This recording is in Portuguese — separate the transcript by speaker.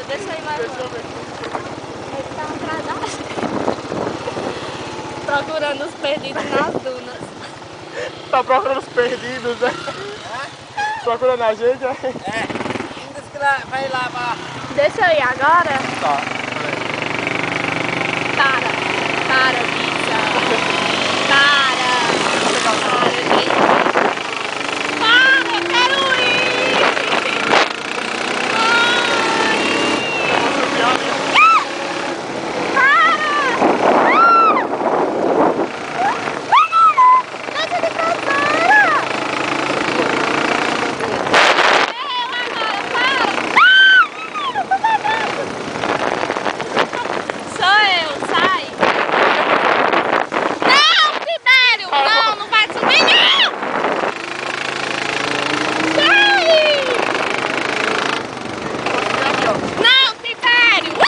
Speaker 1: Deixa aí mais
Speaker 2: Deixa eu
Speaker 1: longe.
Speaker 2: ver.
Speaker 1: Ele tá atrasado. Procurando os perdidos nas dunas.
Speaker 2: Tá procurando os perdidos, né? Procurando a gente, né?
Speaker 3: Vai lá, vá.
Speaker 1: Deixa eu ir agora.
Speaker 2: Tá.
Speaker 1: Para, bicha. Para.